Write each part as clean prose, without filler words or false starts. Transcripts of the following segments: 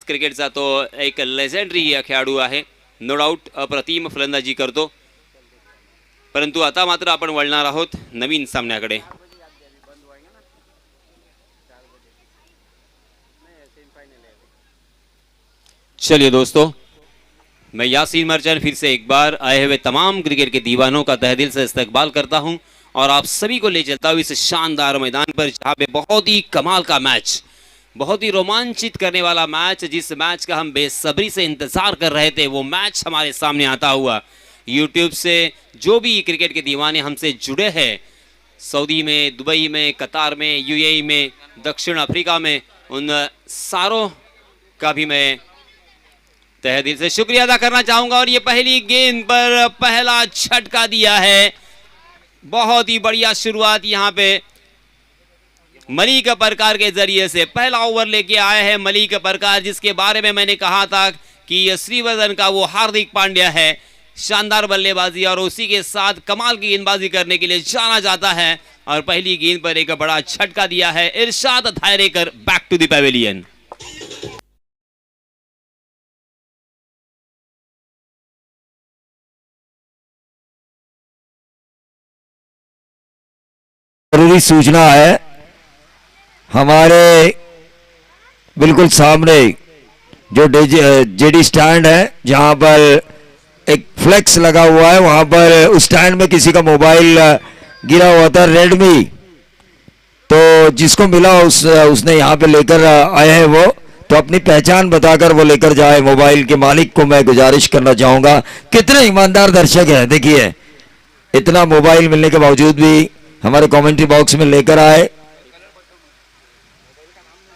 क्रिकेटचा तो एक लेजेंडरी खेळाडू आहे, नो डाऊट अप्रतिम फलंदाजी करतो. परंतु आता मात्र आपण वळणार आहोत नवीन सामन्याकडे. चलिए दोस्तों, मैं यासीन मर्चेंट फिर से एक बार आए हुए तमाम क्रिकेट के दीवानों का तहे दिल से इस्तकबाल करता हूं और आप सभी को ले चलता हूं इस शानदार मैदान पर, जहां पे बहुत ही कमाल का मैच, बहुत ही रोमांचित करने वाला मैच, जिस मैच का हम बेसब्री से इंतजार कर रहे थे, वो मैच हमारे सामने आता हुआ. यूट्यूब से जो भी क्रिकेट के दीवाने हमसे जुड़े हैं, सऊदी में, दुबई में, कतार में, यूएई में, दक्षिण अफ्रीका में, उन सारों का भी मैं तहे दिल से शुक्रिया अदा करना चाहूंगा. और ये पहली गेंद पर पहला झटका दिया है, बहुत ही बढ़िया शुरुआत यहां पे मलिक परकार के जरिए से. पहला ओवर लेके आए हैं मलिक परकार, जिसके बारे में मैंने कहा था कि श्रीवर्धन का वो हार्दिक पांड्या है. शानदार बल्लेबाजी और उसी के साथ कमाल की गेंदबाजी करने के लिए जाना जाता है. और पहली गेंद पर एक बड़ा झटका दिया है Irshad Dhayrekar. Back to the pavilion. जरूरी सूचना है, हमारे बिल्कुल सामने जो जेडी स्टैंड है, जहां पर एक फ्लेक्स लगा हुआ है, वहां पर उस स्टैंड में किसी का मोबाइल गिरा हुआ था, रेडमी. तो जिसको मिला उसने यहाँ पे लेकर आए हैं वो, तो अपनी पहचान बताकर वो लेकर जाए. मोबाइल के मालिक को मैं गुजारिश करना चाहूंगा, कितने ईमानदार दर्शक हैं, देखिए इतना मोबाइल मिलने के बावजूद भी हमारे कमेंट्री बॉक्स में लेकर आए.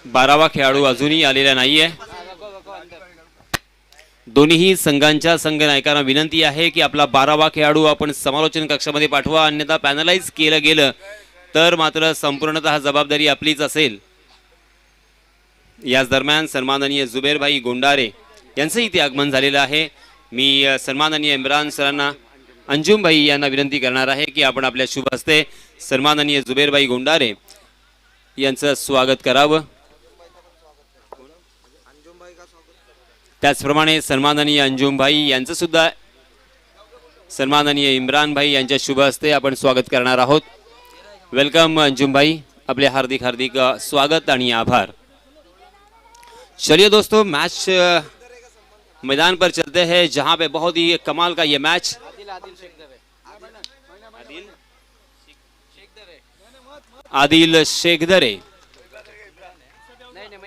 12वा खेळाडू अजूनही आलेला नाहीये. दोन्ही संघांच्या संघ नायकांना विनंती आहे की आपला 12वा खेळाडू आपण समालोचन कक्षामध्ये पाठवा, अन्यथा पॅनलाइज केलं गेलं तर मात्र संपूर्णतः जबाबदारी आपलीच असेल. याच दरम्यान सन्माननीय जुबेरभाई गोंडारे यांचं इथे आगमन झालेलं आहे. मी सन्माननीय इम्रान सरांना, अंजुम भाई यांना विनंती करणार आहे की आपण आपल्या शुभ हस्ते सन्माननीय जुबेरभाई गोंडारे यांचं स्वागत करावं. त्याचप्रमाणे सन्माननीय अंजुम भाई यांचं सुद्धा सन्माननीय इम्रान भाई यांच्या शुभ हस्ते आपण स्वागत करणार आहोत. वेलकम अंजुम भाई, आपले हार्दिक हार्दिक स्वागत आणि आभार. चलिए दोस्तों, मैच मैदान पर चलते हैं, जहां पे बहुत ही कमाल का ये मैच. आदिल शेखदरे,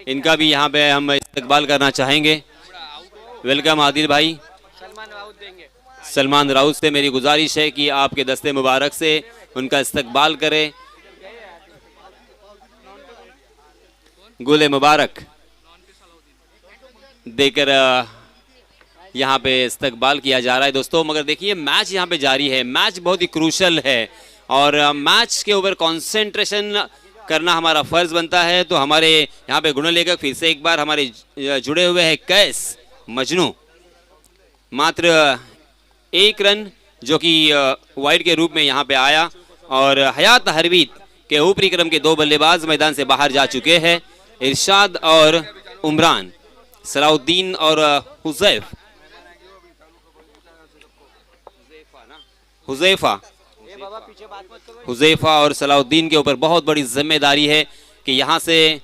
इनका भी यहाँ पे हम इस्तकबाल करना चाहेंगे. वेलकम आदिल भाई. सलमान राउत से मेरी गुजारिश है कि आपके दस्ते मुबारक से उनका इस्तकबाल करें. गुले मुबारक देकर यहाँ पे इस्तकबाल किया जा रहा है दोस्तों. मगर देखिए मैच यहाँ पे जारी है, मैच बहुत ही क्रूशल है और मैच के ऊपर कंसंट्रेशन करना हमारा फर्ज बनता है. तो हमारे यहाँ पे गुणलेखक फिर से एक बार हमारे जुड़े हुए हैं कैस मजनू. मात्र एक रन जो कि वाइड के रूप में यहाँ पे आया और हयात हरवीत के ऊपरी क्रम के 2 बल्लेबाज मैदान से बाहर जा चुके हैं. इरशाद और उमरान, सलाउद्दीन और हुजैफा और सलाउद्दीन के ऊपर बहुत बड़ी जिम्मेदारी है कि यहाँ से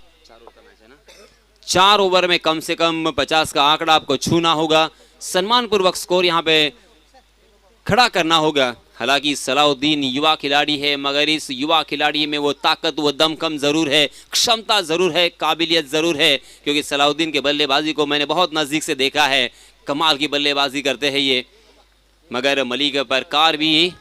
4 ओवर में कम से कम 50 का आंकड़ा आपको छूना होगा, सम्मानपूर्वक स्कोर यहाँ पे खड़ा करना होगा. हालांकि सलाउद्दीन युवा खिलाड़ी है, मगर इस युवा खिलाड़ी में वो ताकत, वो दमखम जरूर है, क्षमता जरूर है, काबिलियत जरूर है. क्योंकि सलाउद्दीन के बल्लेबाजी को मैंने बहुत नज़दीक से देखा है, कमाल की बल्लेबाजी करते हैं ये. मगर मलिक परकार भी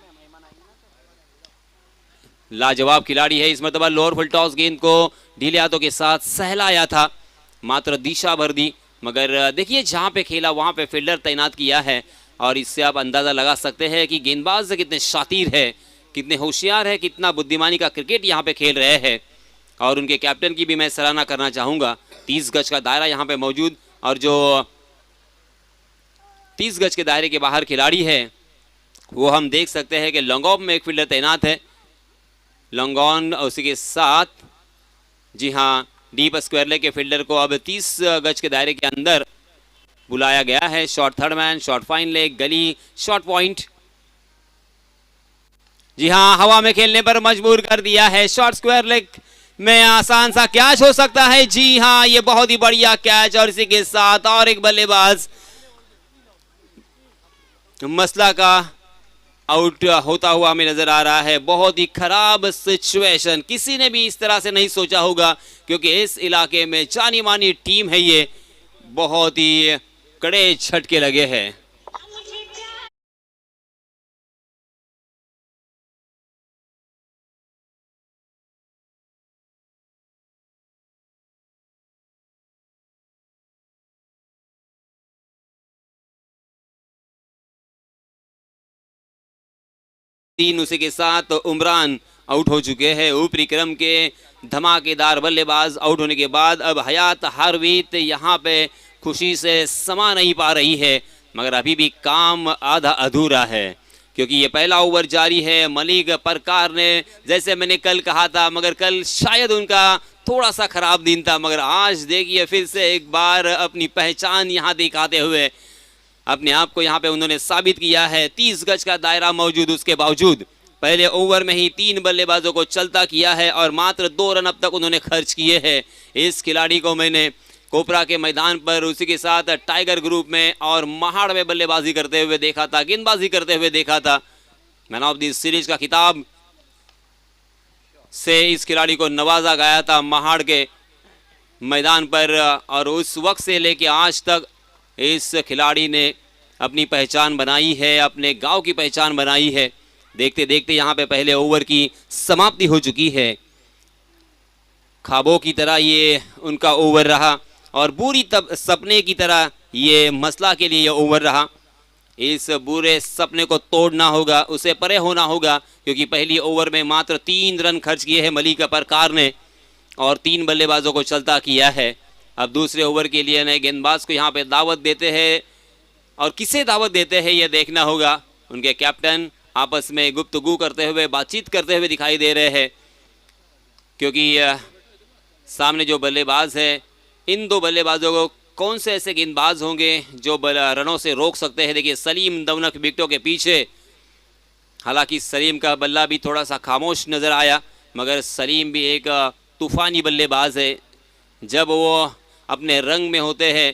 लाजवाब खिलाड़ी है. इस मरतबा लोअर फुल टॉस गेंद को ढीले हाथों के साथ सहलाया था, मात्र दिशा भर दी. मगर देखिए जहाँ पे खेला वहाँ पे फील्डर तैनात किया है और इससे आप अंदाज़ा लगा सकते हैं कि गेंदबाज कितने शातिर है, कितने होशियार है, कितना बुद्धिमानी का क्रिकेट यहाँ पे खेल रहे हैं. और उनके कैप्टन की भी मैं सराहना करना चाहूँगा. 30 गज का दायरा यहाँ पे मौजूद और जो 30 गज के दायरे के बाहर खिलाड़ी है वो हम देख सकते हैं कि लॉन्ग ऑफ में एक फील्डर तैनात है. लॉन्ग ऑन उसी के साथ जी हाँ डीप स्क्वायर लेग के फील्डर को अब 30 गज के दायरे के अंदर बुलाया गया है। Shot third man, shot fine leg, गली, शॉट पॉइंट। जी हाँ, हवा में खेलने पर मजबूर कर दिया है। शॉट स्क्वायर लेग में आसान सा कैच हो सकता है। जी हाँ, ये बहुत ही बढ़िया कैच, और इसी के साथ और एक बल्लेबाज मसला का आउट होता हुआ हमें नजर आ रहा है। बहुत ही खराब सिचुएशन, किसी ने भी इस तरह से नहीं सोचा होगा, क्योंकि इस इलाके में जानी मानी टीम है ये। बहुत ही कड़े झटके लगे हैं। तीन उसी के साथ उमरान आउट हो चुके हैं। ऊपरी क्रम के धमाकेदार बल्लेबाज आउट होने के बाद अब हयात हारवीत यहाँ पे खुशी से समा नहीं पा रही है, मगर अभी भी काम आधा अधूरा है, क्योंकि ये पहला ओवर जारी है। मलिक परकार ने, जैसे मैंने कल कहा था, मगर कल शायद उनका थोड़ा सा खराब दिन था, मगर आज देखिए फिर से एक बार अपनी पहचान यहाँ दिखाते हुए अपने आप को यहाँ पे उन्होंने साबित किया है। 30 गज का दायरा मौजूद उसके बावजूद पहले ओवर में ही 3 बल्लेबाजों को चलता किया है और मात्र 2 रन अब तक उन्होंने खर्च किए हैं। इस खिलाड़ी को मैंने कोपरा के मैदान पर, उसी के साथ टाइगर ग्रुप में और महाड़ में बल्लेबाजी करते हुए देखा था, गेंदबाजी करते हुए देखा था। मैन ऑफ द सीरीज का खिताब से इस खिलाड़ी को नवाजा गया था महाड़ के मैदान पर, और उस वक्त से लेके आज तक इस खिलाड़ी ने अपनी पहचान बनाई है, अपने गांव की पहचान बनाई है। देखते देखते यहाँ पे पहले ओवर की समाप्ति हो चुकी है। ख्वाबों की तरह ये उनका ओवर रहा और बुरी तब सपने की तरह ये मसला के लिए ये ओवर रहा। इस बुरे सपने को तोड़ना होगा, उसे परे होना होगा, क्योंकि पहली ओवर में मात्र 3 रन खर्च किए हैं मलिक परकार ने और 3 बल्लेबाजों को चलता किया है। अब दूसरे ओवर के लिए नए गेंदबाज को यहाँ पे दावत देते हैं, और किसे दावत देते हैं ये देखना होगा। उनके कैप्टन आपस में गुफ्तगू करते हुए, बातचीत करते हुए दिखाई दे रहे हैं, क्योंकि सामने जो बल्लेबाज है, इन 2 बल्लेबाजों को कौन से ऐसे गेंदबाज होंगे जो रनों से रोक सकते हैं। देखिए सलीम दवनक विकेटों के पीछे, हालांकि सलीम का बल्ला भी थोड़ा सा खामोश नजर आया, मगर सलीम भी एक तूफानी बल्लेबाज है। जब वो अपने रंग में होते हैं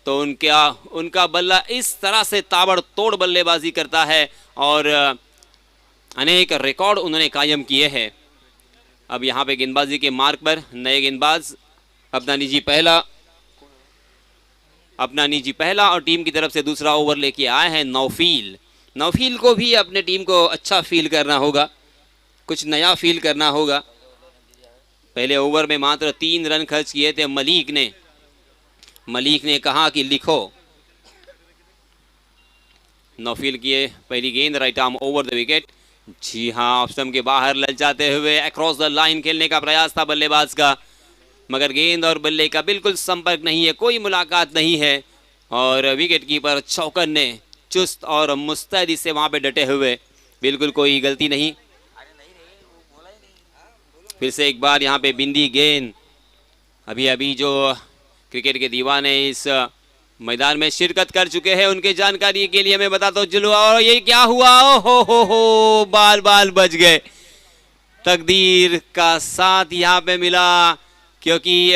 तो उनका बल्ला इस तरह से ताबड़तोड़ बल्लेबाजी करता है और अनेक रिकॉर्ड उन्होंने कायम किए हैं। अब यहाँ पे गेंदबाजी के मार्ग पर नए गेंदबाज अपना निजी पहला और टीम की तरफ से दूसरा ओवर लेके आए हैं नौफील को भी अपने टीम को अच्छा फील करना होगा, कुछ नया फील करना होगा। पहले ओवर में मात्र 3 रन खर्च किए थे मलिक ने कहा कि लिखो। नौफील की पहली गेंद right arm over the wicket. जी हाँ, ऑफ स्टंप के बाहर ललचाते हुए अक्रॉस द लाइन खेलने का प्रयास था बल्लेबाज का, मगर गेंद और बल्ले का बिल्कुल संपर्क नहीं है, कोई मुलाकात नहीं है, और विकेट कीपर चौकन ने चुस्त और मुस्तैदी से वहां पे डटे हुए, बिल्कुल कोई गलती नहीं। फिर से एक बार यहाँ पे बिंदी गेंद। अभी जो क्रिकेट के दीवाने इस मैदान में शिरकत कर चुके हैं, उनके जानकारी के लिए मैं बताता हूँ चलो। और ये क्या हुआ, ओ हो बाल बच गए। तकदीर का साथ यहाँ पे मिला, क्योंकि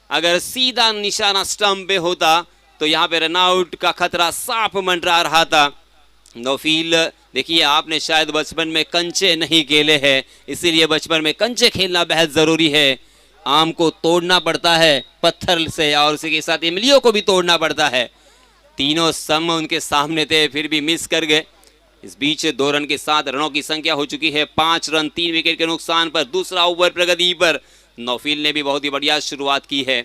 अगर सीधा निशाना स्टंप पे होता तो यहाँ पे रनआउट का खतरा साफ मंडरा रहा था। नौफील, देखिए आपने शायद बचपन में कंचे नहीं खेले हैं, इसीलिए बचपन में कंचे खेलना बेहद जरूरी है। आम को तोड़ना पड़ता है पत्थर से, और उसी के साथ इमलियों को भी तोड़ना पड़ता है। तीनों सम उनके सामने थे, फिर भी मिस कर गए। इस बीच 2 रन के साथ रनों की संख्या हो चुकी है 5 रन 3 विकेट के नुकसान पर। दूसरा ओवर प्रगति पर नौफील ने भी बहुत ही बढ़िया शुरुआत की है।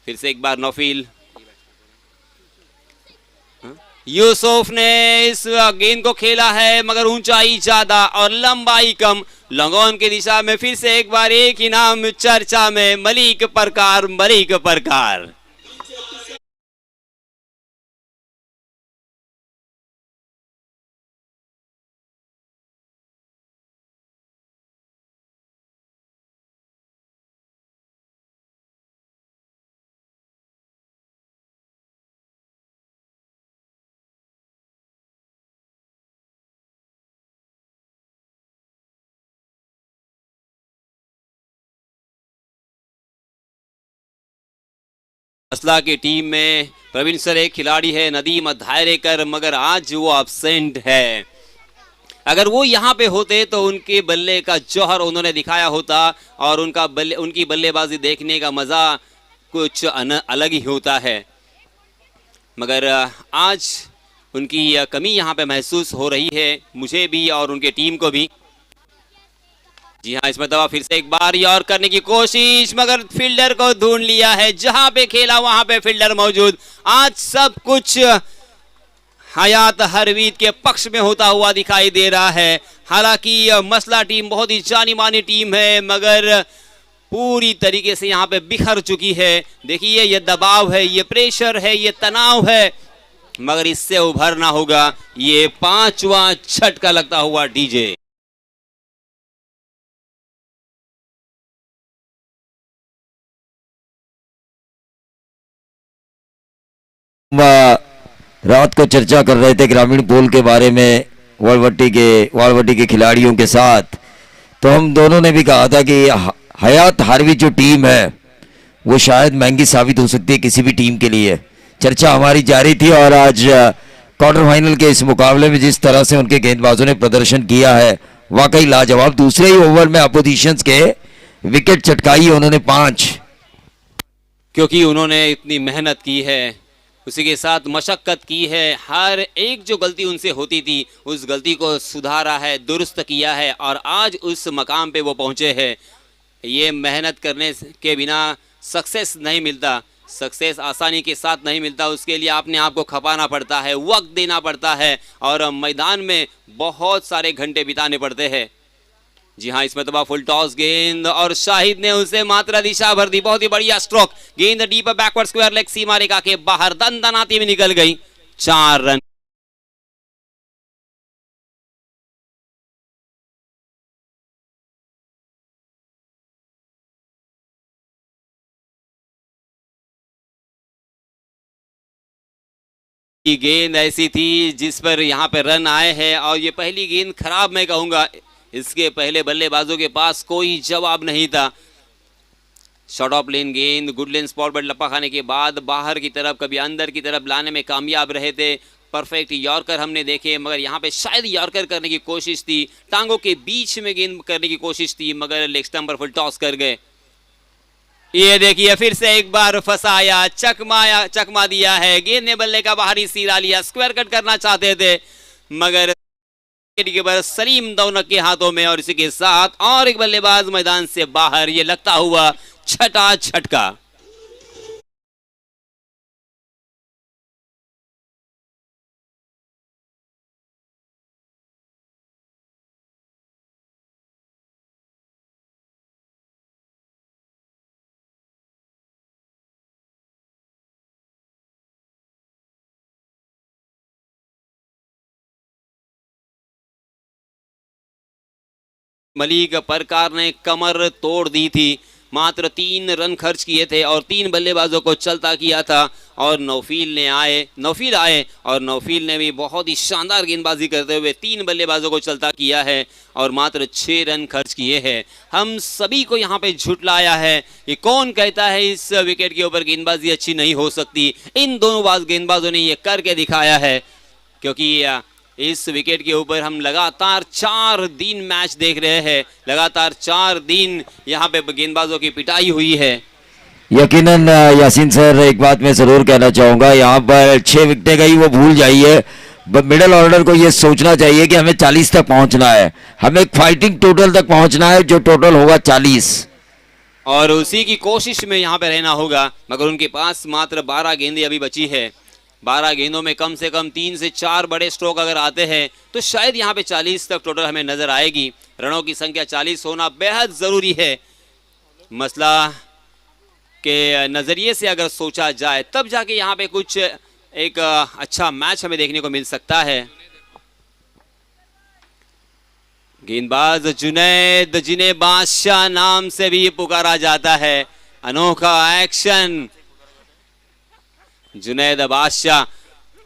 फिर से एक बार नौफील, यूसुफ ने इस गेंद को खेला है, मगर ऊंचाई ज्यादा और लंबाई कम। लॉन्ग की दिशा में फिर से एक बार एक ही नाम चर्चा में, मलिक परकार। असला की टीम में प्रवीण सर एक खिलाड़ी है नदीम धायरेकर, मगर आज वो एब्सेंट है। अगर वो यहाँ पे होते तो उनके बल्ले का जौहर उन्होंने दिखाया होता और उनकी बल्लेबाजी देखने का मजा कुछ अलग ही होता है। मगर आज उनकी कमी यहाँ पे महसूस हो रही है, मुझे भी और उनके टीम को भी। जी हाँ, इसमें दवा फिर से एक बार और करने की कोशिश, मगर फील्डर को ढूंढ लिया है। जहां पे खेला वहां पे फील्डर मौजूद। आज सब कुछ हयात हरवीद के पक्ष में होता हुआ दिखाई दे रहा है। हालांकि मसला टीम बहुत ही जानी मानी टीम है, मगर पूरी तरीके से यहाँ पे बिखर चुकी है। देखिए ये दबाव है, ये प्रेशर है, ये तनाव है, मगर इससे उभरना होगा। ये 5वां झटका लगता हुआ डीजे। रात को चर्चा कर रहे थे ग्रामीण पोल के बारे में वालवट्टी के खिलाड़ियों के साथ, तो हम दोनों ने भी कहा था कि हयात हारवी जो टीम है वो शायद महंगी साबित हो सकती है किसी भी टीम के लिए। चर्चा हमारी जारी थी और आज क्वार्टर फाइनल के इस मुकाबले में जिस तरह से उनके गेंदबाजों ने प्रदर्शन किया है वाकई लाजवाब। दूसरे ही ओवर में अपोजिशंस के विकेट चटकाई उन्होंने 5, क्योंकि उन्होंने इतनी मेहनत की है, उसी के साथ मशक्कत की है। हर एक जो गलती उनसे होती थी उस गलती को सुधारा है, दुरुस्त किया है और आज उस मकाम पे वो पहुंचे हैं। ये मेहनत करने के बिना सक्सेस नहीं मिलता, सक्सेस आसानी के साथ नहीं मिलता। उसके लिए आपने आपको खपाना पड़ता है, वक्त देना पड़ता है और मैदान में बहुत सारे घंटे बिताने पड़ते हैं। जी हाँ, इसमें तबाह फुल टॉस गेंद और शाहिद ने उसे मात्रा दिशा भर दी। बहुत ही बढ़िया स्ट्रोक, गेंद डीप बैकवर्ड स्क्वायर लेग सीमा रेखा के बाहर दनदनाती में निकल गई। 4 रन। की गेंद ऐसी थी जिस पर यहाँ पे रन आए हैं और ये पहली गेंद खराब मैं कहूंगा। इसके पहले बल्लेबाजों के पास कोई जवाब नहीं था। शॉर्ट ऑफ लेन गेंद गुड लेन स्पॉट पर लपा खाने के बाद बाहर की तरफ कभी अंदर की तरफ लाने में कामयाब रहे थे। परफेक्ट यॉर्कर हमने देखे, मगर यहाँ पे शायद यॉर्कर करने की कोशिश थी, टांगों के बीच में गेंद करने की कोशिश थी, मगर लेग स्टंप पर फुल टॉस कर गए। ये देखिए फिर से एक बार फंसाया, चकमा दिया है। गेंद ने बल्ले का बाहरी सिरा लिया, स्क्वायर कट करना चाहते थे, मगर सलीम दौनक के हाथों में और इसी के साथ और एक बल्लेबाज मैदान से बाहर। ये लगता हुआ 6ठा झटका। मलिक परकार ने कमर तोड़ दी थी। मात्र 3 रन खर्च किए थे और 3 बल्लेबाजों को चलता किया था और नौफील आए और नौफील ने भी बहुत ही शानदार गेंदबाजी करते हुए 3 बल्लेबाजों को चलता किया है और मात्र 6 रन खर्च किए हैं। हम सभी को यहाँ पे झुटलाया है कि कौन कहता है इस विकेट के ऊपर गेंदबाजी अच्छी नहीं हो सकती। इन दोनों गेंदबाजों ने ये करके दिखाया है, क्योंकि इस विकेट के ऊपर हम लगातार 4 दिन मैच देख रहे हैं। लगातार 4 दिन यहाँ पे गेंदबाजों की पिटाई हुई है। यकीनन यासीन सर, एक बात मैं जरूर कहना चाहूंगा, यहाँ पर 6 विकेटें गई वो भूल जाइए। मिडिल ऑर्डर को ये सोचना चाहिए कि हमें 40 तक पहुंचना है, हमें फाइटिंग टोटल तक पहुंचना है जो टोटल होगा 40, और उसी की कोशिश में यहाँ पे रहना होगा। मगर उनके पास मात्र 12 गेंदें अभी बची है। 12 गेंदों में कम से कम 3 से 4 बड़े स्ट्रोक अगर आते हैं तो शायद यहाँ पे 40 तक टोटल हमें नजर आएगी। रनों की संख्या 40 होना बेहद जरूरी है। मसला के नजरिए से अगर सोचा जाए तब जाके यहाँ पे कुछ एक अच्छा मैच हमें देखने को मिल सकता है। गेंदबाज जुनैद, जिन्हें बादशाह नाम से भी पुकारा जाता है। अनोखा एक्शन जुनैद बादशाह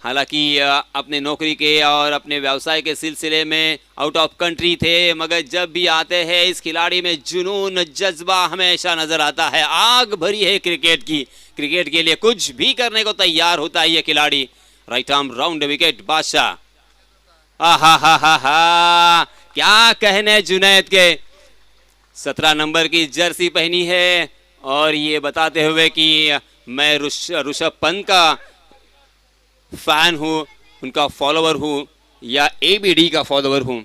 हालांकि अपने नौकरी के और अपने व्यवसाय के सिलसिले में आउट ऑफ कंट्री थे, मगर जब भी आते हैं इस खिलाड़ी में जुनून जज्बा हमेशा नजर आता है। आग भरी है क्रिकेट की, क्रिकेट के लिए कुछ भी करने को तैयार होता है ये खिलाड़ी। राइट आर्म राउंड विकेट बादशाह। आहा हा हा हा, क्या कहने जुनैद के। 17 नंबर की जर्सी पहनी है और ये बताते हुए कि मैं ऋषभ पंत का फैन हूं, उनका फॉलोवर हूं या एबीडी का फॉलोवर हूं।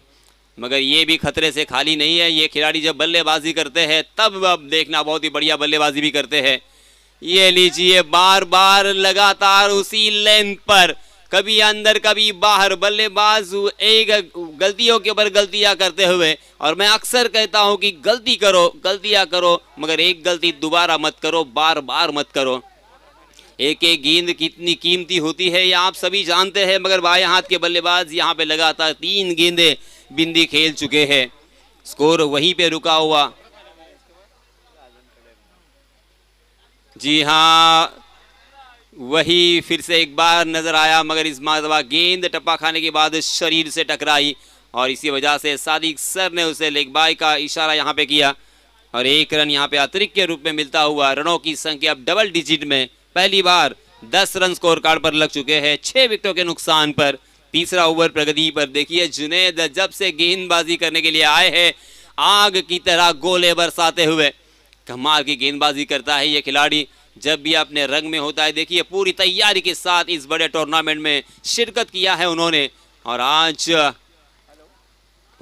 मगर ये भी खतरे से खाली नहीं है। ये खिलाड़ी जब बल्लेबाजी करते हैं तब अब देखना बहुत ही बढ़िया बल्लेबाजी भी करते हैं। ये लीजिए, बार बार लगातार उसी लेंथ पर, कभी अंदर कभी बाहर, बल्लेबाज एक गलतियों के ऊपर गलतियां करते हुए। और मैं अक्सर कहता हूं कि गलती करो, गलतियां करो, मगर एक गलती दोबारा मत करो, बार बार मत करो। एक एक गेंद कितनी कीमती होती है ये आप सभी जानते हैं, मगर बाएं हाथ के बल्लेबाज यहां पे लगातार 3 गेंदें बिंदी खेल चुके हैं। स्कोर वहीं पे रुका हुआ। जी हां, वही फिर से एक बार नजर आया, मगर इस मरतबा गेंद टप्पा खाने के बाद शरीर से टकराई और इसी वजह से सादिक सर ने उसे लेग बाय का इशारा यहां पे किया और 1 रन यहां पे अतिरिक्त के रूप में मिलता हुआ। रनों की संख्या अब डबल डिजिट में, पहली बार 10 रन स्कोर कार्ड पर लग चुके हैं 6 विकेटों के नुकसान पर। तीसरा ओवर प्रगति पर। देखिए जुनैद जब से गेंदबाजी करने के लिए आए हैं, आग की तरह गोले बरसाते हुए कमाल की गेंदबाजी करता है ये खिलाड़ी। जब भी अपने रंग में होता है, देखिए पूरी तैयारी के साथ इस बड़े टूर्नामेंट में शिरकत किया है उन्होंने और आज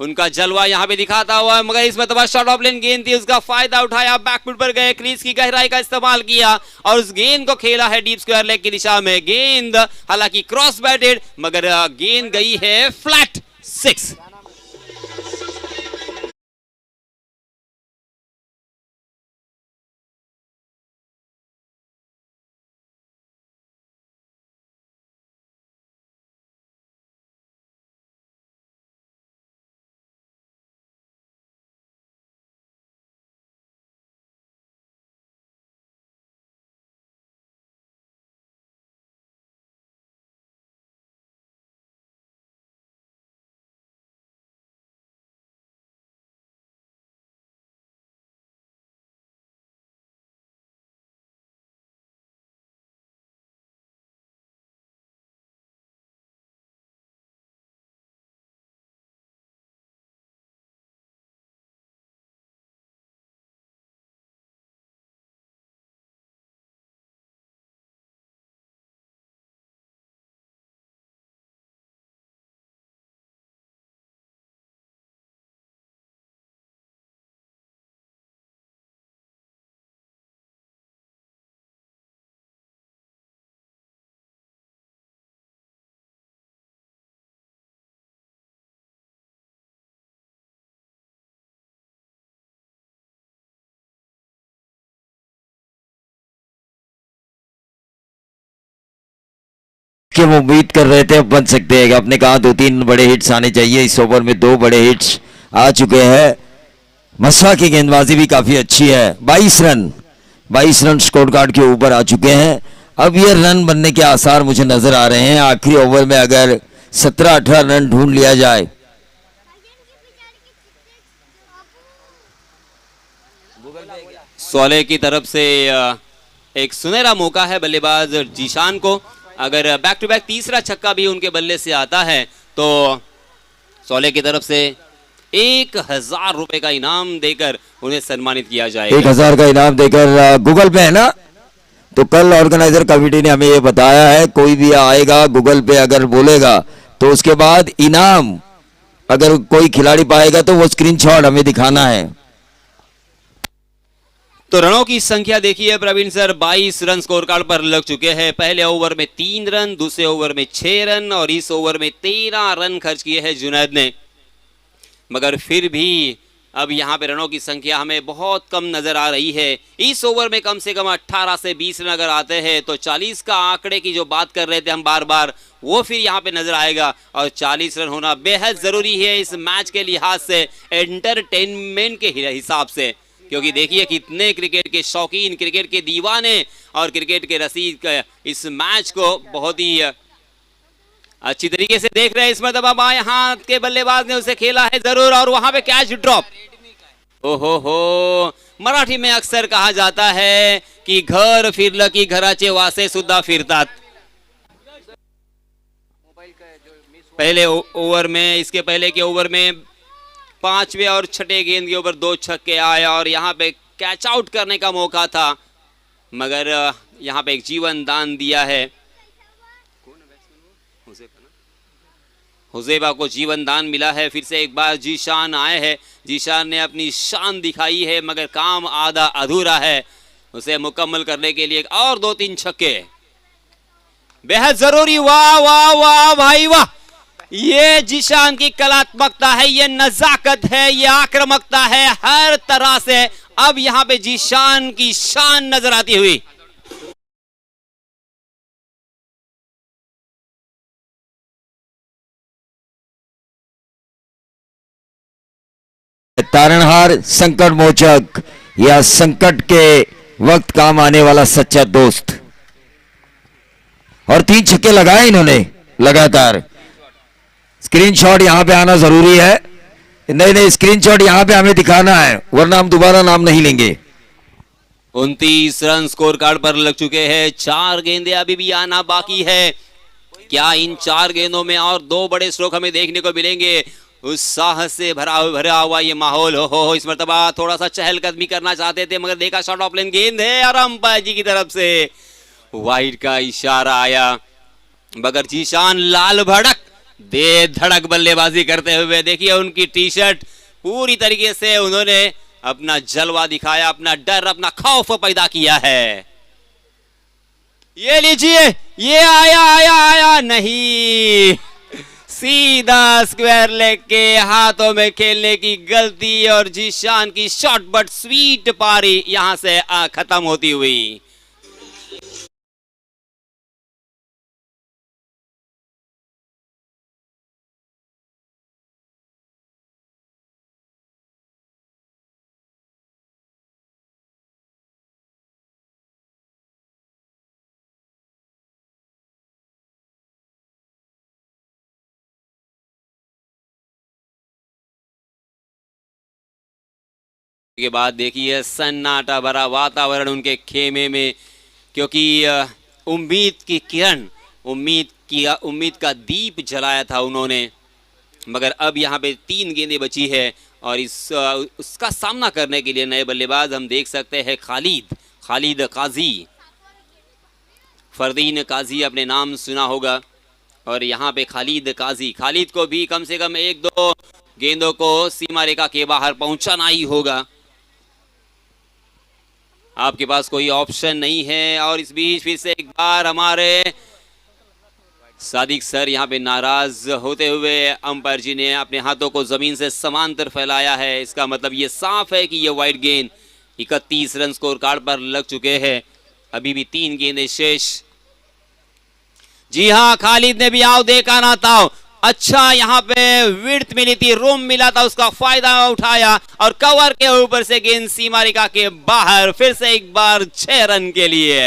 उनका जलवा यहां पे दिखाता हुआ। मगर इस मतलब शॉर्ट ऑफ लेन गेंद थी, उसका फायदा उठाया, बैकफुट पर गए, क्रीज की गहराई का इस्तेमाल किया और उस गेंद को खेला है डीप स्क्वायर लेग की दिशा में। गेंद हालांकि क्रॉस बैटेड, मगर गेंद गई है फ्लैट 6। कि हम उम्मीद कर रहे थे अब बन सकते हैं। आपने कहा 2-3 बड़े हिट्स आने चाहिए, इस ओवर में 2 बड़े हिट्स आ चुके हैं। मस्वा की गेंदबाजी भी काफी अच्छी है। 22 रन स्कोर कार्ड के ऊपर आ चुके हैं। अब ये रन बनने के आसार मुझे नजर आ रहे हैं। आखिरी ओवर में अगर 17-18 रन ढूंढ लिया जाए। सोले की तरफ से एक सुनहरा मौका है बल्लेबाज जीशान को। अगर बैक टू बैक तीसरा छक्का भी उनके बल्ले से आता है तो सोले की तरफ से 1000 रुपए का इनाम देकर उन्हें सम्मानित किया जाएगा। 1000 का इनाम देकर गूगल पे है ना। तो कल ऑर्गेनाइजर कमेटी ने हमें ये बताया है, कोई भी आएगा गूगल पे अगर बोलेगा तो उसके बाद इनाम अगर कोई खिलाड़ी पाएगा तो वो स्क्रीनशॉट हमें दिखाना है। तो रनों की संख्या देखिए Praveen sir, 22 run scorecard पर लग चुके हैं। पहले ओवर में 3 रन, दूसरे ओवर में 6 रन और इस ओवर में 13 रन खर्च किए हैं जुनैद ने। मगर फिर भी अब यहां पे रनों की संख्या हमें बहुत कम नजर आ रही है। इस ओवर में कम से कम 18 से 20 रन अगर आते हैं तो 40 का आंकड़े की जो बात कर रहे थे हम बार बार, वो फिर यहां पे नजर आएगा। और 40 रन होना बेहद जरूरी है इस मैच के लिहाज से, एंटरटेनमेंट के हिसाब से, क्योंकि देखिए कितने क्रिकेट के शौकीन, क्रिकेट के दीवाने और क्रिकेट के रसीद इस मैच को बहुत ही अच्छी तरीके से देख रहे हैं इस मरतबा बाएं हाथ के बल्लेबाज ने उसे खेला है जरूर और वहां पे कैच ड्रॉप। ओहो हो, मराठी में अक्सर कहा जाता है कि घर फिरलं की घराचे वासे सुद्धा फिरतात। पहले ओवर में, इसके पहले के ओवर में 5वें और 6ठे गेंद के ऊपर 2 छक्के आए और यहाँ पे कैच आउट करने का मौका था, मगर यहाँ पे एक जीवन दान दिया है। हुजैबा को जीवन दान मिला है। फिर से एक बार जीशान आए हैं, जीशान ने अपनी शान दिखाई है, मगर काम आधा अधूरा है। उसे मुकम्मल करने के लिए और 2-3 छक्के बेहद जरूरी। वाह वाह वाह भाई वाह, ये जीशान की कलात्मकता है, ये नजाकत है, ये आक्रामकता है हर तरह से। अब यहां पे जीशान की शान नजर आती हुई। तारणहार संकट मोचक या संकट के वक्त काम आने वाला सच्चा दोस्त। और 3 छक्के लगाए इन्होंने लगातार। स्क्रीनशॉट यहां पे आना जरूरी है। नहीं, स्क्रीनशॉट यहां पे हमें दिखाना है, वरना हम दोबारा नाम नहीं लेंगे। 29 रन स्कोर कार्ड पर लग चुके हैं। 4 गेंदें अभी भी आना बाकी है। क्या इन 4 गेंदों में और 2 बड़े स्ट्रोक हमें देखने को मिलेंगे? उत्साह से भरा हुआ ये माहौल हो। इस मरतबा थोड़ा सा चहलकदमी करना चाहते थे, मगर देखा शॉट ऑफ लेन गेंद है और अंपायर जी की तरफ से वाइड का इशारा आया, मगर जीशान लाल भड़क दे धड़क बल्लेबाजी करते हुए देखिए उनकी टी शर्ट पूरी तरीके से उन्होंने अपना जलवा दिखाया, अपना डर, अपना खौफ पैदा किया है। ये लीजिए, ये आया नहीं, सीधा स्क्वायर लेग के हाथों में खेलने की गलती और जीशान की शॉर्ट बट स्वीट पारी यहां से खत्म होती हुई। के बाद देखिए सन्नाटा भरा वातावरण उनके खेमे में, क्योंकि उम्मीद की किरण, उम्मीद का दीप जलाया था उन्होंने, मगर अब यहाँ पे 3 गेंदें बची है और उसका सामना करने के लिए नए बल्लेबाज हम देख सकते हैं खालिद काजी। फरदीन काजी अपने नाम सुना होगा और यहाँ पे खालिद को भी कम से कम 1-2 गेंदों को सीमा रेखा के बाहर पहुंचाना ही होगा। आपके पास कोई ऑप्शन नहीं है। और इस बीच फिर से एक बार हमारे सादिक सर यहाँ पे नाराज होते हुए अंपायर जी ने अपने हाथों को जमीन से समांतर फैलाया है। इसका मतलब ये साफ है कि ये वाइड गेंद 31 रन स्कोर कार्ड पर लग चुके हैं। अभी भी 3 गेंदें शेष। जी हाँ, खालिद ने भी आओ देखा ना था, अच्छा यहाँ पे विड्थ मिली थी, रूम मिला था, उसका फायदा उठाया और कवर के ऊपर से गेंद सीमा रेखा के बाहर। फिर से एक बार 6 रन के लिए।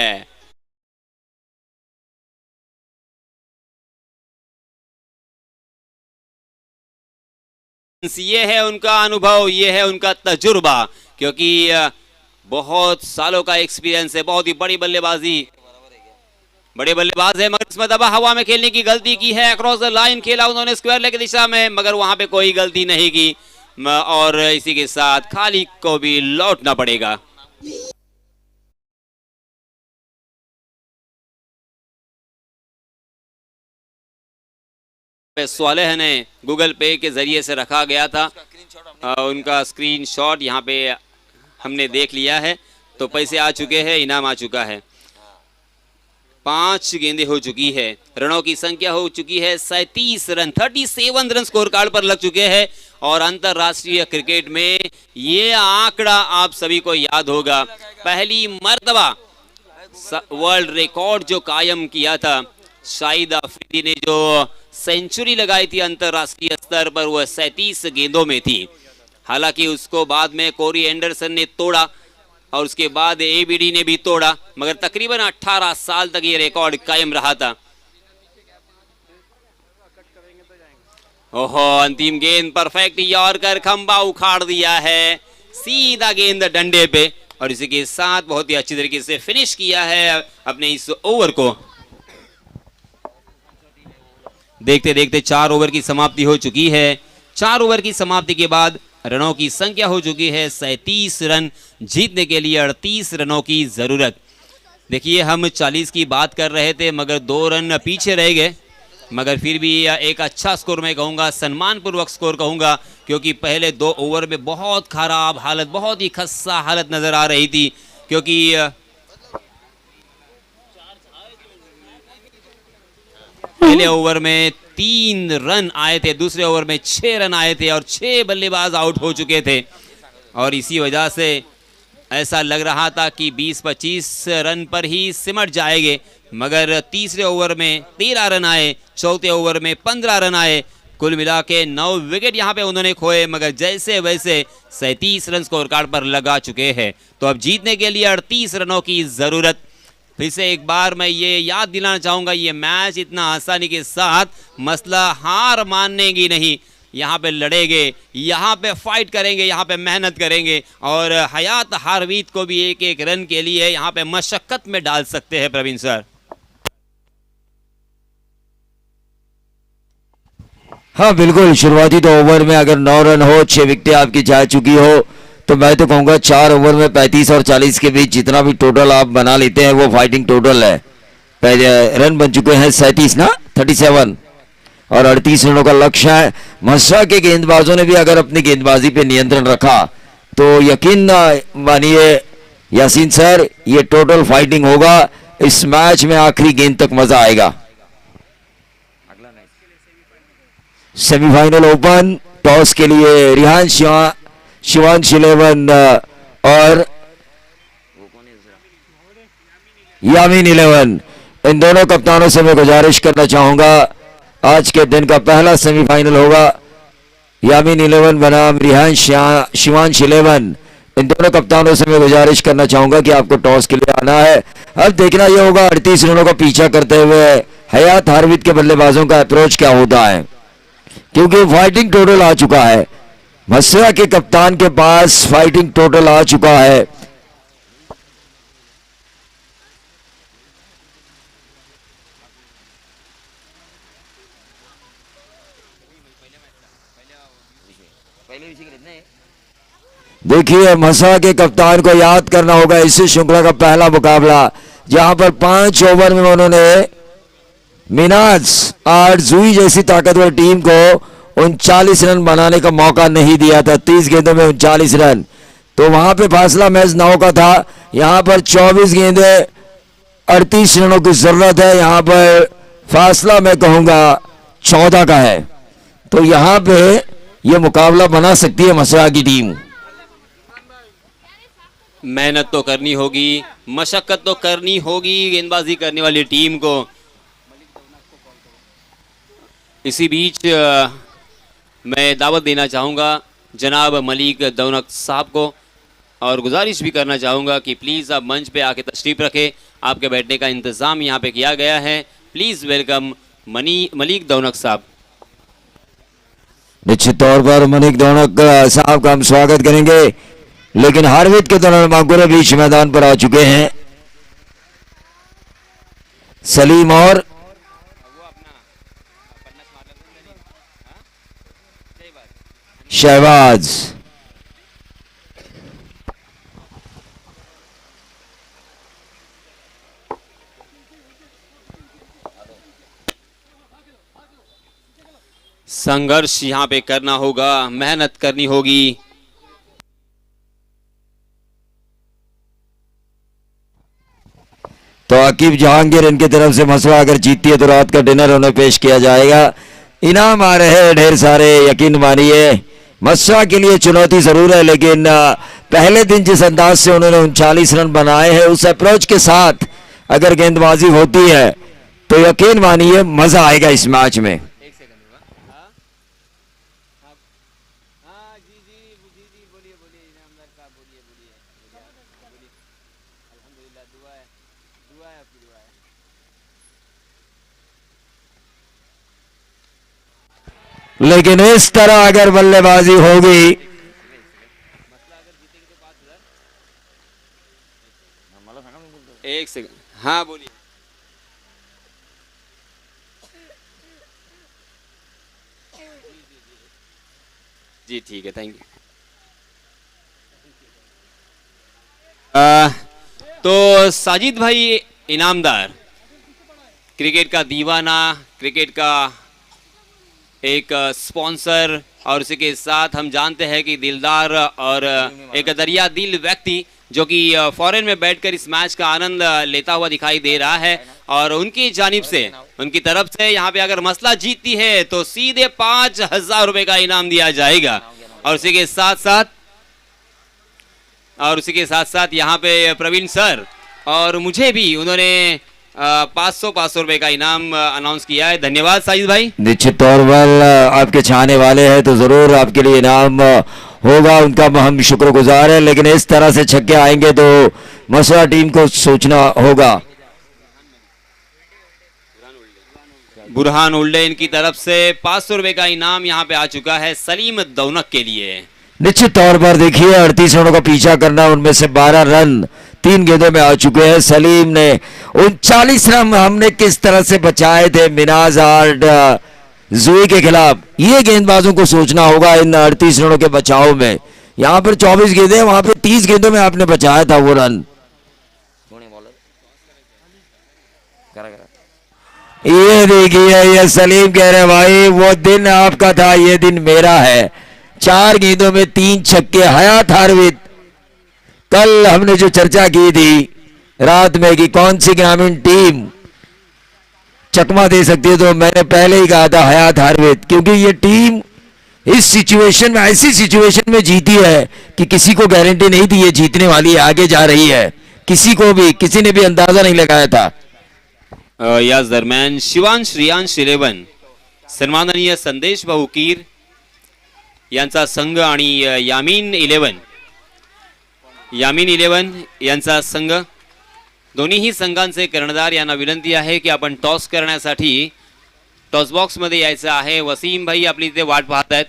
ये है उनका अनुभव, ये है उनका तजुर्बा, क्योंकि बहुत सालों का एक्सपीरियंस है। बहुत ही बड़ी बल्लेबाजी, बड़े बल्लेबाज है, मगर इसमें दबा हवा में खेलने की गलती की है। अक्रॉस द लाइन खेला उन्होंने स्क्वायर लेग की दिशा में, मगर वहां पे कोई गलती नहीं की और इसी के साथ खालिद को भी लौटना पड़ेगा। स्वालेह ने गूगल पे के जरिए से रखा गया था, उनका स्क्रीनशॉट यहाँ पे हमने देख लिया है, तो पैसे आ चुके हैं, इनाम आ चुका है। 5 गेंदें हो चुकी है, रनों की संख्या हो चुकी है 37 रन, 37 रन स्कोर कार्ड पर लग चुके हैं। और अंतरराष्ट्रीय क्रिकेट में ये आंकड़ा आप सभी को याद होगा, पहली मर्तबा वर्ल्ड रिकॉर्ड जो कायम किया था शाहिद अफरीदी ने, जो सेंचुरी लगाई थी अंतरराष्ट्रीय स्तर पर, वह 37 गेंदों में थी। हालांकि उसको बाद में कोरी एंडरसन ने तोड़ा और उसके बाद एबीडी ने भी तोड़ा, मगर तकरीबन 18 साल तक ये रिकॉर्ड कायम रहा था। ओहो, अंतिम गेंद परफेक्ट यॉर्कर, खंबा उखाड़ दिया है, सीधा गेंद डंडे पे, और इसी के साथ बहुत ही अच्छी तरीके से फिनिश किया है अपने इस ओवर को। देखते देखते 4 ओवर की समाप्ति हो चुकी है। 4 ओवर की समाप्ति के बाद रनों की संख्या हो चुकी है 37 रन। जीतने के लिए 38 रनों की जरूरत। देखिए, हम 40 की बात कर रहे थे मगर 2 रन पीछे रह गए, मगर फिर भी एक अच्छा स्कोर मैं कहूँगा, सम्मानपूर्वक स्कोर कहूँगा, क्योंकि पहले 2 ओवर में बहुत खराब हालत, बहुत ही खस्ता हालत नज़र आ रही थी, क्योंकि पहले ओवर में 3 रन आए थे, दूसरे ओवर में 6 रन आए थे और 6 बल्लेबाज आउट हो चुके थे, और इसी वजह से ऐसा लग रहा था कि 20-25 रन पर ही सिमट जाएंगे, मगर तीसरे ओवर में 13 रन आए, चौथे ओवर में 15 रन आए, कुल मिला के 9 विकेट यहाँ पे उन्होंने खोए, मगर जैसे वैसे 37 रन स्कोर कार्ड पर लगा चुके हैं। तो अब जीतने के लिए 38 रनों की जरूरत। फिर से एक बार मैं ये याद दिलाना चाहूंगा, ये मैच इतना आसानी के साथ, मसला हार मानने की नहीं, यहाँ पे लड़ेंगे, यहाँ पे फाइट करेंगे, यहाँ पे मेहनत करेंगे, और हयात हारवीत को भी एक एक रन के लिए यहाँ पे मशक्कत में डाल सकते हैं प्रवीण सर। हाँ बिल्कुल, शुरुआती 2 ओवर में अगर 9 रन हो, 6 विकेटें आपकी जा चुकी हो, तो मैं तो कहूँगा 4 ओवर में 35 और 40 के बीच जितना भी टोटल आप बना लेते हैं वो फाइटिंग टोटल है। पहले रन बन चुके हैं 37 ना, 37, और 38 रनों का लक्ष्य है। मस्सा के गेंदबाजों ने भी अगर अपनी गेंदबाजी पे नियंत्रण रखा तो यकीन मानिए यासीन सर, ये टोटल फाइटिंग होगा। इस मैच में आखिरी गेंद तक मजा आएगा। सेमीफाइनल ओपन, टॉस के लिए रिहान शिवांश 11 और यामीन 11, इन दोनों कप्तानों से मैं गुजारिश करना चाहूंगा, आज के दिन का पहला सेमीफाइनल होगा। यामीन 11 बनाम रिहान शिवांश 11, इन दोनों कप्तानों से मैं गुजारिश करना चाहूंगा कि आपको टॉस के लिए आना है। अब देखना यह होगा 38 रनों का पीछा करते हुए हयात हारवीत के बल्लेबाजों का अप्रोच क्या होता है, क्योंकि फाइटिंग टोटल आ चुका है। मस्सा के कप्तान के पास फाइटिंग टोटल आ चुका है। देखिए, मस्सा के कप्तान को याद करना होगा इसी श्रृंखला का पहला मुकाबला, जहां पर 5 ओवर में उन्होंने मिनाज आरजुई जैसी ताकतवर टीम को 39 रन बनाने का मौका नहीं दिया था। 30 गेंदों में 39 रन, तो वहां पे फासला मैच 9 का था। यहां पर 24 गेंदे 38 रनों की जरूरत है, यहां पर फासला मैं कहूंगा 14 का है। तो यहां पे ये मुकाबला बना सकती है मस्सा की टीम। मेहनत तो करनी होगी, मशक्कत तो करनी होगी गेंदबाजी करने वाली टीम को। इसी बीच मैं दावत देना चाहूँगा जनाब मलिक दौनक साहब को, और गुजारिश भी करना चाहूँगा कि प्लीज़ आप मंच पे आके तशरीफ़ रखें। आपके बैठने का इंतज़ाम यहाँ पे किया गया है। प्लीज़ वेलकम मलिक दौनक साहब। निश्चित तौर पर मलिक दौनक साहब का हम स्वागत करेंगे, लेकिन हारवीत के दौरान मागुरे बीच मैदान पर आ चुके हैं सलीम और शहबाज। संघर्ष यहाँ पे करना होगा, मेहनत करनी होगी। तो आकिब जहांगीर इनकी तरफ से मसला अगर जीतती है तो रात का डिनर उन्हें पेश किया जाएगा। इनाम आ रहे हैं ढेर सारे, यकीन मानिए मस्सा के लिए चुनौती जरूर है, लेकिन पहले दिन जिस अंदाज से उन्होंने 39 रन बनाए हैं, उस अप्रोच के साथ अगर गेंदबाजी होती है तो यकीन मानिए मजा आएगा इस मैच में। लेकिन इस तरह अगर बल्लेबाजी होगी एक सेकंड, हाँ बोलिए। जी ठीक है, थैंक यू। तो साजिद भाई इनामदार, क्रिकेट का दीवाना, क्रिकेट का एक स्पॉन्सर, और उसी के साथ हम जानते हैं कि दिलदार और एक दरिया दिल व्यक्ति जो कि फॉरेन में बैठकर इस मैच का आनंद लेता हुआ दिखाई दे रहा है। और उनकी जानिब से, उनकी तरफ से यहाँ पे अगर मसला जीतती है तो सीधे 5,000 रुपए का इनाम दिया जाएगा। और उसी के साथ साथ यहाँ पे प्रवीण सर और मुझे भी उन्होंने 500 रुपए का इनाम अनाउंस किया है। धन्यवाद साजिद भाई। निश्चित तौर पर आपके चाहने वाले हैं तो जरूर आपके लिए इनाम होगा, उनका हम शुक्रगुजार है। लेकिन इस तरह से छक्के आएंगे तो मसला टीम को सोचना होगा। बुरहान उल्डेन की तरफ से 500 रुपए का इनाम यहाँ पे आ चुका है सलीम दौनक के लिए। निश्चित तौर पर देखिए 38 रनों का पीछा करना, उनमें से 12 रन 3 गेंदों में आ चुके हैं। सलीम ने 39 रन हमने किस तरह से बचाए थे मिनाज आर्ड जुई के खिलाफ, ये गेंदबाजों को सोचना होगा इन 38 रनों के बचाव में। यहां पर 24 गेंदें, वहां पर 30 गेंदों में आपने बचाया था वो रन। ये देखिए, ये सलीम कह रहे भाई वो दिन आपका था, ये दिन मेरा है। 4 गेंदों में 3 छक्के। हयात हार्विद, कल हमने जो चर्चा की थी रात में कि कौन सी ग्रामीण टीम चकमा दे सकती है, तो मैंने पहले ही कहा था हयात हार्विद, क्योंकि ये टीम इस सिचुएशन में, ऐसी सिचुएशन में जीती है कि किसी को गारंटी नहीं थी ये जीतने वाली है, आगे जा रही है। किसी ने भी अंदाजा नहीं लगाया था। याच दरम्यान शिवांश रियांश 11, सन्माननीय संदेश भाऊ कीर यांचा संघ आणि यामीन 11 यांचा संघ, दोन्हीही संघांचे कर्णधार यांना विनंती आहे की आपण टॉस करण्यासाठी टॉस बॉक्स मध्ये यायचं आहे। वसीम भाई आपली इथे वाट पाहत आहेत।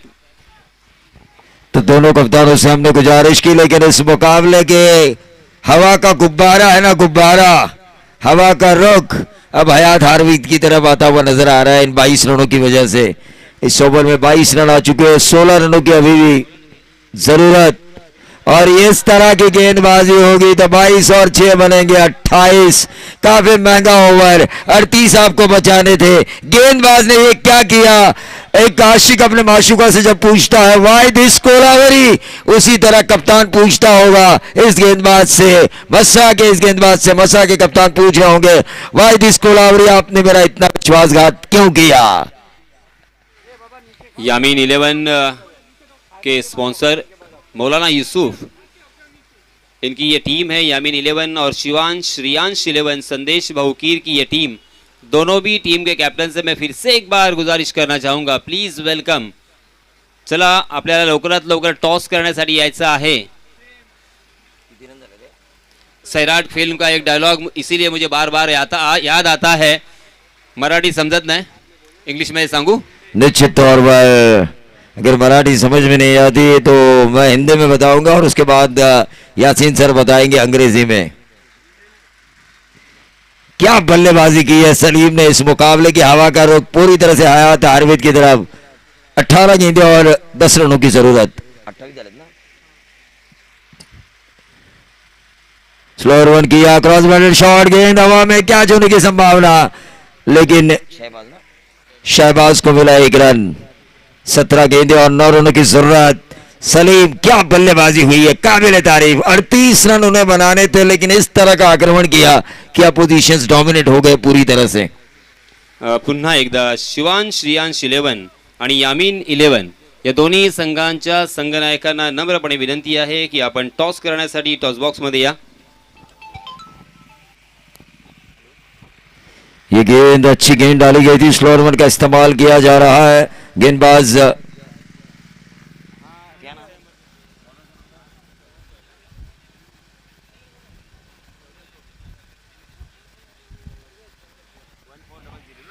तो दोनों कप्तानों से हमने गुजारिश की, लेकिन इस मुकाबले के हवा का गुब्बारा है ना, गुब्बारा हवा का रुख अब हयात हार्विद की तरफ आता हुआ नजर आ रहा है इन 22 रनों की वजह से। इस ओवर में 22 रन आ चुके हैं, 16 रनों की अभी भी जरूरत। और इस तरह की गेंदबाजी होगी तो 22 और 6 बनेंगे 28। काफी महंगा ओवर, 38 आपको बचाने थे। गेंदबाज ने ये क्या किया, एक आशिक अपने माशूका से जब पूछता है वाई दिस कोलावरी, उसी तरह कप्तान पूछता होगा इस गेंदबाज से, मसा के कप्तान पूछ रहे होंगे वाई दिस कोलावरी, आपने मेरा इतना विश्वासघात क्यों किया। यामीन 11 के स्पॉन्सर मौलाना यूसुफ, इनकी ये टीम है यामीन 11, और शिवांश रियांश 11 संदेश भाऊकीर की ये टीम। दोनों भी टीम के कॅप्टन से मैं फिर से एक बार गुजारिश करना चाहूंगा, प्लीज वेलकम। चला आपल्याला लवकरात लवकर टॉस करण्यासाठी यायचं आहे। सैराट फिल्म का एक डायलॉग इसीलिए मुझे बार बार याद आता है, मराठी समझत नाही, इंग्लिश में सांगू। निश्चित तौर पर अगर मराठी समझ में नहीं आती तो मैं हिंदी में बताऊंगा और उसके बाद यासीन सर बताएंगे अंग्रेजी में। क्या बल्लेबाजी की है सलीम ने इस मुकाबले की हवा का रुख पूरी तरह से हयात हार्विद की तरफ। 18 गेंदें और 10 रनों की जरूरत। स्लोअर वन किया, क्रॉस बैटेड शॉट, गेंद हवा में कैच होने की संभावना, लेकिन शहबाज को मिला 1 रन। 17 गेंदें और 9 रनों की जरूरत। सलीम क्या बल्लेबाजी हुई है, काबिल तारीफ। 38 रन उन्हें बनाने थे, लेकिन इस तरह का आक्रमण किया कि अपोजिशंस डोमिनेट हो गए पूरी तरह से। पुन्हा एकदा शिवांश रियांश 11 आणि यामीन 11 या दोन्ही संघांच्या संघनायकांना नम्रपणे विनंती आहे की आपण टॉस करण्यासाठी टॉस बॉक्स मध्ये या। ये गेंद अच्छी गेंद डाली गई थी, स्लोअर वन का इस्तेमाल किया जा रहा है। गेंदबाज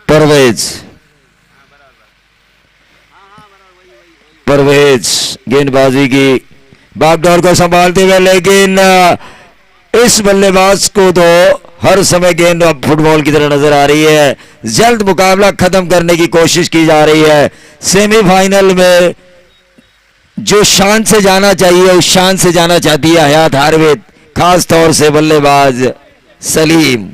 परवेज परवेज गेंदबाजी की बागडोर को संभालते हुए, लेकिन इस बल्लेबाज को तो हर समय गेंद अब फुटबॉल की तरह नजर आ रही है। जल्द मुकाबला खत्म करने की कोशिश की जा रही है। सेमीफाइनल में जो शान से जाना चाहिए उस शान से जाना चाहती है हयात हारवित, खास तौर से बल्लेबाज सलीम।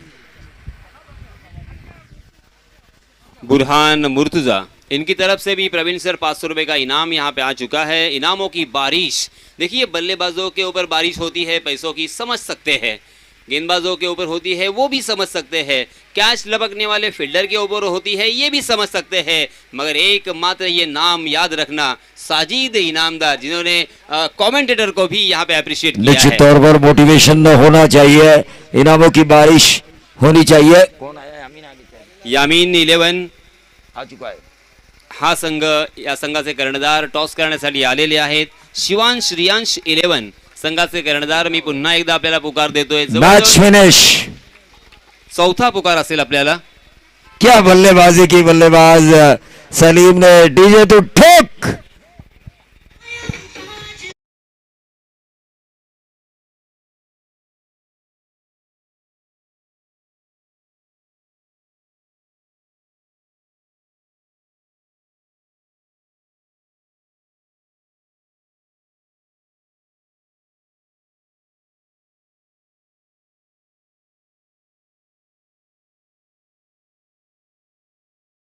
बुरहान मुर्तजा, इनकी तरफ से भी प्रवीण सर 500 रुपए का इनाम यहाँ पे आ चुका है। इनामों की बारिश, देखिए बल्लेबाजों के ऊपर बारिश होती है पैसों की, समझ सकते हैं। गेंदबाजों के ऊपर होती है वो भी समझ सकते हैं। कैच लपकने वाले फील्डर के ऊपर होती है ये भी समझ सकते हैं। मगर एकमात्र ये नाम याद रखना, साजिद इनामदार, जिन्होंने कमेंटेटर को भी यहाँ पे अप्रिशिएट किया है। निश्चित तौर पर मोटिवेशन होना चाहिए, इनामों की बारिश होनी चाहिए। कौन आया? यामीन 11 आ चुका है। हा संघ, या संघाचे कर्णधार टॉस करण्यासाठी आलेले आहेत। शिवांश रियांश 11 संघाचे कर्णधार। मी पुन्हा एकदा आपल्याला पुकार देतोय, मैच फिनिश। चौथा पुकार असेल आपल्याला। क्या बल्लेबाजी की बल्लेबाज सलीम ने, डीजे तो ठोक